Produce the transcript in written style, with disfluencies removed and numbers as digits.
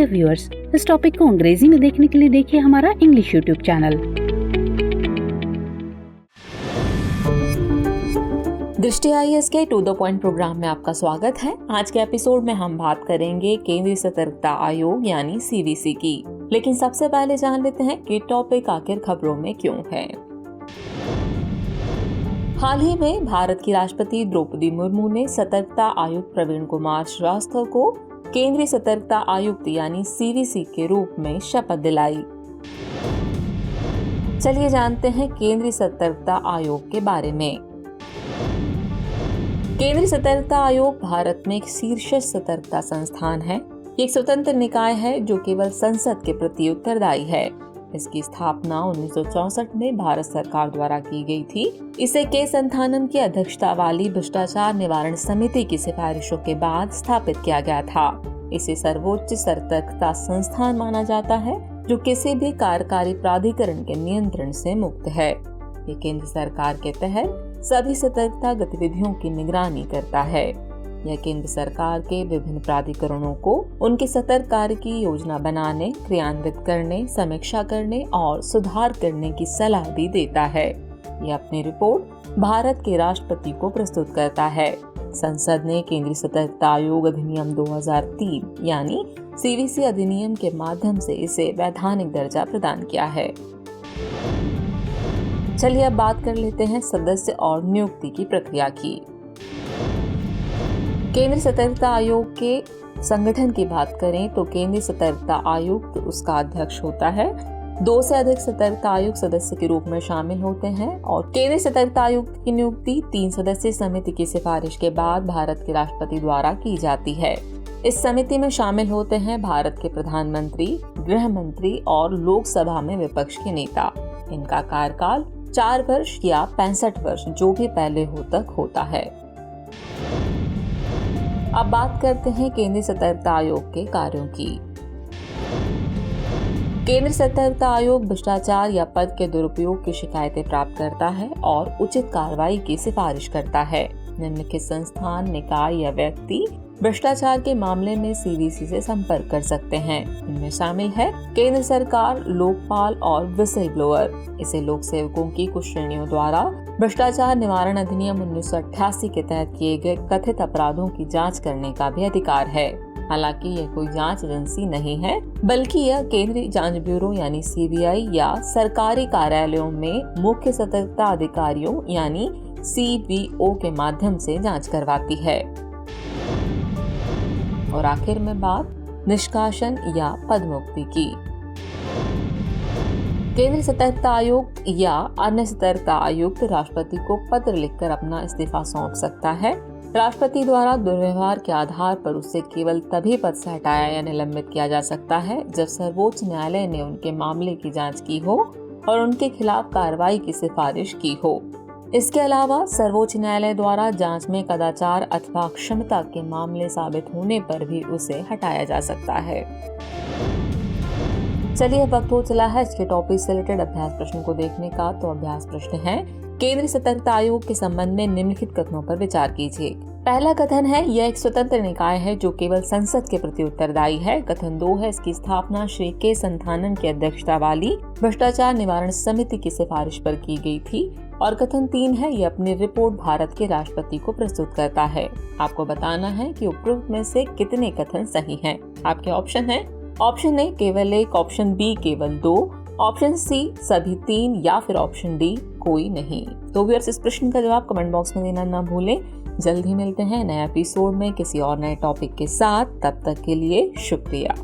Dear viewers, इस topic को अंग्रेजी में देखने के लिए देखिए हमारा इंग्लिश यूट्यूब चैनल। दृष्टि IAS के टू द पॉइंट प्रोग्राम में आपका स्वागत है। आज के एपिसोड में हम बात करेंगे केंद्रीय सतर्कता आयोग यानी CVC की। लेकिन सबसे पहले जान लेते हैं कि टॉपिक आखिर खबरों में क्यों है। हाल ही में भारत की राष्ट्रपति द्रौपदी मुर्मू ने सतर्कता आयुक्त प्रवीण कुमार श्रीवास्तव को केंद्रीय सतर्कता आयुक्त यानी CVC के रूप में शपथ दिलाई। चलिए जानते हैं केंद्रीय सतर्कता आयोग के बारे में। केंद्रीय सतर्कता आयोग भारत में एक शीर्ष सतर्कता संस्थान है। ये एक स्वतंत्र निकाय है जो केवल संसद के प्रति उत्तरदायी है। इसकी स्थापना 1964 में भारत सरकार द्वारा की गई थी। इसे के संथानम की अध्यक्षता वाली भ्रष्टाचार निवारण समिति की सिफारिशों के बाद स्थापित किया गया था। इसे सर्वोच्च सतर्कता संस्थान माना जाता है जो किसी भी कार्यकारी प्राधिकरण के नियंत्रण से मुक्त है। ये केंद्र सरकार के तहत सभी सतर्कता गतिविधियों की निगरानी करता है। यह केंद्र सरकार के विभिन्न प्राधिकरणों को उनके सतर्क कार्य की योजना बनाने, क्रियान्वित करने, समीक्षा करने और सुधार करने की सलाह भी देता है। यह अपनी रिपोर्ट भारत के राष्ट्रपति को प्रस्तुत करता है। संसद ने केंद्रीय सतर्कता आयोग अधिनियम 2003 यानी CVC अधिनियम के माध्यम से इसे वैधानिक दर्जा प्रदान किया है। चलिए अब बात कर लेते हैं सदस्य और नियुक्ति की प्रक्रिया की। केंद्रीय सतर्कता आयोग के संगठन की बात करें तो केंद्रीय सतर्कता आयुक्त उसका अध्यक्ष होता है। 2 से अधिक सतर्कता आयुक्त सदस्य के रूप में शामिल होते हैं और केंद्रीय सतर्कता आयुक्त की नियुक्ति 3 सदस्यीय समिति की सिफारिश के बाद भारत के राष्ट्रपति द्वारा की जाती है। इस समिति में शामिल होते हैं भारत के प्रधानमंत्री, गृह मंत्री और लोकसभा में विपक्ष के नेता। इनका कार्यकाल 4 वर्ष या 65 वर्ष जो भी पहले हो तक होता है। अब बात करते हैं केंद्रीय सतर्कता आयोग के कार्यों की। केंद्रीय सतर्कता आयोग भ्रष्टाचार या पद के दुरुपयोग की शिकायतें प्राप्त करता है और उचित कार्रवाई की सिफारिश करता है। निम्नलिखित संस्थान, निकाय या व्यक्ति भ्रष्टाचार के मामले में CVC से संपर्क कर सकते हैं। इनमें शामिल है केंद्र सरकार, लोकपाल और विसल ब्लोअर। इसे लोक सेवकों की कुछ श्रेणियों द्वारा भ्रष्टाचार निवारण अधिनियम 1988 के तहत किए गए कथित अपराधों की जांच करने का भी अधिकार है। हालांकि यह कोई जांच एजेंसी नहीं है, बल्कि यह केंद्रीय जांच ब्यूरो यानी CBI या सरकारी कार्यालयों में मुख्य सतर्कता अधिकारियों यानी CBO के माध्यम से जांच करवाती है। और आखिर में बात निष्कासन या पदमुक्ति की। केंद्रीय सतर्कता आयुक्त या अन्य सतर्कता आयुक्त राष्ट्रपति को पत्र लिखकर अपना इस्तीफा सौंप सकता है। राष्ट्रपति द्वारा दुर्व्यवहार के आधार पर उसे केवल तभी पद से हटाया या निलंबित किया जा सकता है जब सर्वोच्च न्यायालय ने उनके मामले की जांच की हो और उनके खिलाफ कार्रवाई की सिफारिश की हो। इसके अलावा सर्वोच्च न्यायालय द्वारा जांच में कदाचार अथवा अक्षमता के मामले साबित होने पर भी उसे हटाया जा सकता है। चलिए वक्त हो चला है इसके टॉपिक से रिलेटेड अभ्यास प्रश्न को देखने का। तो अभ्यास प्रश्न है, केंद्रीय सतर्कता आयोग के संबंध में निम्नलिखित कथनों पर विचार कीजिए। पहला कथन है, यह एक स्वतंत्र निकाय है जो केवल संसद के प्रति उत्तरदायी है। कथन 2 है, इसकी स्थापना श्री के संथानम की अध्यक्षता वाली भ्रष्टाचार निवारण समिति की सिफारिश पर की गई थी। और कथन 3 है, यह अपनी रिपोर्ट भारत के राष्ट्रपति को प्रस्तुत करता है। आपको बताना है कि उपरोक्त में से कितने कथन सही हैं। आपके ऑप्शन है, ऑप्शन A केवल 1, ऑप्शन B केवल 2, ऑप्शन C सभी 3 या फिर ऑप्शन D कोई नहीं। तो व्यूअर्स, इस प्रश्न का जवाब कमेंट बॉक्स में देना ना भूलें। जल्द ही मिलते हैं नए एपिसोड में किसी और नए टॉपिक के साथ। तब तक के लिए शुक्रिया।